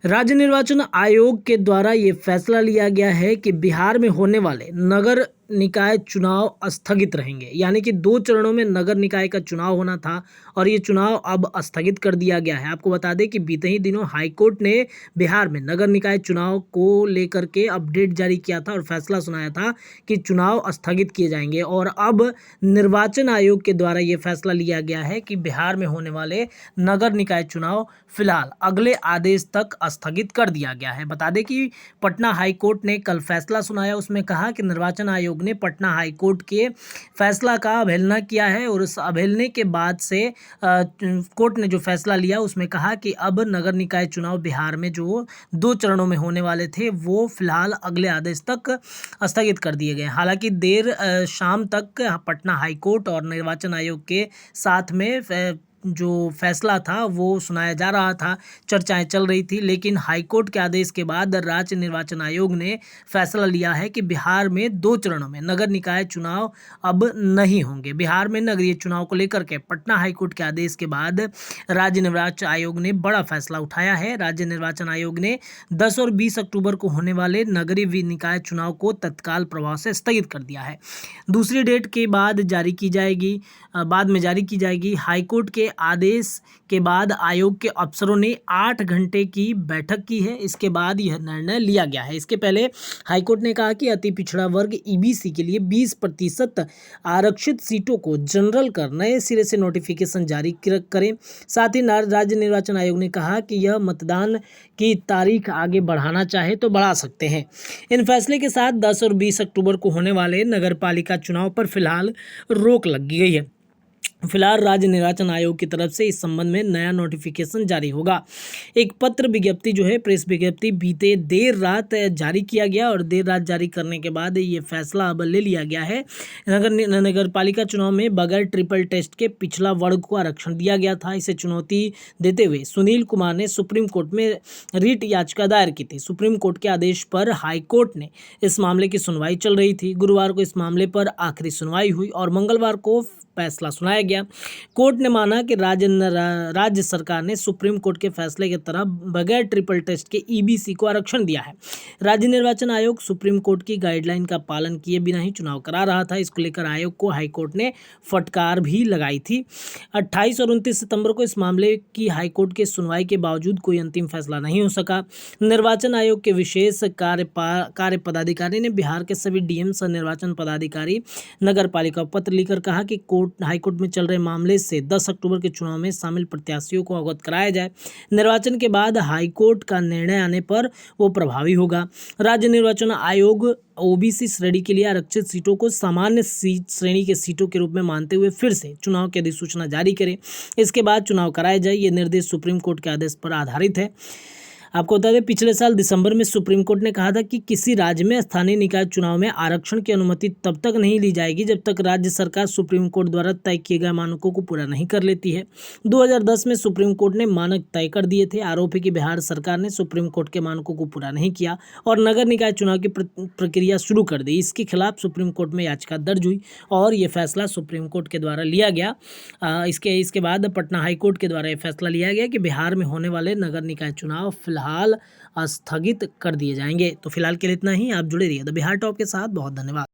राज्य निर्वाचन आयोग के द्वारा ये फैसला लिया गया है कि बिहार में होने वाले नगर निकाय चुनाव स्थगित रहेंगे। यानी कि 2 चरणों में नगर निकाय का चुनाव होना था और ये चुनाव अब स्थगित कर दिया गया है। आपको बता दें कि बीते ही दिनों हाईकोर्ट ने बिहार में नगर निकाय चुनाव को लेकर के अपडेट जारी किया था और फैसला सुनाया था कि चुनाव स्थगित किए जाएंगे। और अब निर्वाचन आयोग के द्वारा ये फैसला लिया गया है कि बिहार में होने वाले नगर निकाय चुनाव फिलहाल अगले आदेश तक स्थगित कर दिया गया है। बता दें कि पटना हाईकोर्ट ने कल फैसला सुनाया, उसमें कहा कि निर्वाचन आयोग ने पटना हाईकोर्ट के फैसला का अवहेलना किया है और उस अवहेलने के बाद से कोर्ट ने जो फैसला लिया उसमें कहा कि अब नगर निकाय चुनाव बिहार में जो 2 चरणों में होने वाले थे वो फिलहाल अगले आदेश तक स्थगित कर दिए गए। हालांकि देर शाम तक पटना हाईकोर्ट और निर्वाचन आयोग के साथ में जो फैसला था वो सुनाया जा रहा था, चर्चाएं चल रही थी, लेकिन हाईकोर्ट के आदेश के बाद राज्य निर्वाचन आयोग ने फैसला लिया है कि बिहार में 2 चरणों में नगर निकाय चुनाव अब नहीं होंगे। बिहार में नगरीय चुनाव को लेकर के पटना हाईकोर्ट के आदेश के बाद राज्य निर्वाचन आयोग ने बड़ा फैसला उठाया है। राज्य निर्वाचन आयोग ने 10 और 20 अक्टूबर को होने वाले नगरीय निकाय चुनाव को तत्काल प्रभाव से स्थगित कर दिया है। दूसरी डेट के बाद जारी की जाएगी। हाईकोर्ट के आदेश के बाद आयोग के अफसरों ने 8 घंटे की बैठक की है। इसके बाद यह निर्णय लिया गया है। इसके पहले हाईकोर्ट ने कहा कि अति पिछड़ा वर्ग ईबीसी के लिए 20% आरक्षित सीटों को जनरल कर नए सिरे से नोटिफिकेशन जारी करें। साथ ही राज्य निर्वाचन आयोग ने कहा कि यह मतदान की तारीख आगे बढ़ाना चाहे तो बढ़ा सकते हैं। इन फैसले के साथ 10 और 20 अक्टूबर को होने वाले नगरपालिका चुनाव पर फिलहाल रोक लग गई है। फिलहाल राज्य निर्वाचन आयोग की तरफ से इस संबंध में नया नोटिफिकेशन जारी होगा। एक पत्र विज्ञप्ति जो है, प्रेस विज्ञप्ति बीते देर रात जारी किया गया और देर रात जारी करने के बाद ये फैसला अब ले लिया गया है। नगर पालिका चुनाव में बगैर ट्रिपल टेस्ट के पिछड़ा वर्ग को आरक्षण दिया गया था। इसे चुनौती देते हुए सुनील कुमार ने सुप्रीम कोर्ट में रिट याचिका दायर की थी। सुप्रीम कोर्ट के आदेश पर हाईकोर्ट ने इस मामले की सुनवाई चल रही थी। गुरुवार को इस मामले पर आखिरी सुनवाई हुई और मंगलवार को फैसला सुनाया गया। कोर्ट ने माना कि राज्य सरकार ने सुप्रीम कोर्ट के फैसले की तरह बगैर ट्रिपल टेस्ट के ईबीसी को आरक्षण दिया है। राज्य निर्वाचन आयोग सुप्रीम कोर्ट की गाइडलाइन का पालन किए बिना ही चुनाव करा रहा था। इसको लेकर आयोग को हाईकोर्ट ने फटकार भी लगाई थी। 28 और 29 सितंबर को इस मामले की हाईकोर्ट के सुनवाई के बावजूद कोई अंतिम फैसला नहीं हो सका। निर्वाचन आयोग के विशेष कार्य पदाधिकारी ने बिहार के सभी डीएम सह निर्वाचन पदाधिकारी नगर पालिका को पत्र लिखकर कहा कि हाईकोर्ट में चल रहे मामले से 10 अक्टूबर के चुनाव में शामिल प्रत्याशियों को अवगत कराया जाए। निर्वाचन के बाद हाईकोर्ट का निर्णय आने पर वो प्रभावी होगा। राज्य निर्वाचन आयोग ओबीसी श्रेणी के लिए आरक्षित सीटों को सामान्य श्रेणी के सीटों के रूप में मानते हुए फिर से चुनाव की अधिसूचना जारी करे। इसके बाद चुनाव कराया जाए। ये निर्देश सुप्रीम कोर्ट के आदेश पर आधारित है। आपको बता दें, पिछले साल दिसंबर में सुप्रीम कोर्ट ने कहा था कि किसी राज्य में स्थानीय निकाय चुनाव में आरक्षण की अनुमति तब तक नहीं ली जाएगी जब तक राज्य सरकार सुप्रीम कोर्ट द्वारा तय किए गए मानकों को पूरा नहीं कर लेती है। 2010 में सुप्रीम कोर्ट ने मानक तय कर दिए थे। आरोप है कि बिहार सरकार ने सुप्रीम कोर्ट के मानकों को पूरा नहीं किया और नगर निकाय चुनाव की प्रक्रिया शुरू कर दी। इसके खिलाफ सुप्रीम कोर्ट में याचिका दर्ज हुई और ये फैसला सुप्रीम कोर्ट के द्वारा लिया गया। इसके बाद पटना हाईकोर्ट के द्वारा यह फैसला लिया गया कि बिहार में होने वाले नगर निकाय चुनाव फिलहाल स्थगित कर दिए जाएंगे। तो फिलहाल के लिए इतना ही। आप जुड़े रहिए द बिहार टॉप के साथ। बहुत धन्यवाद।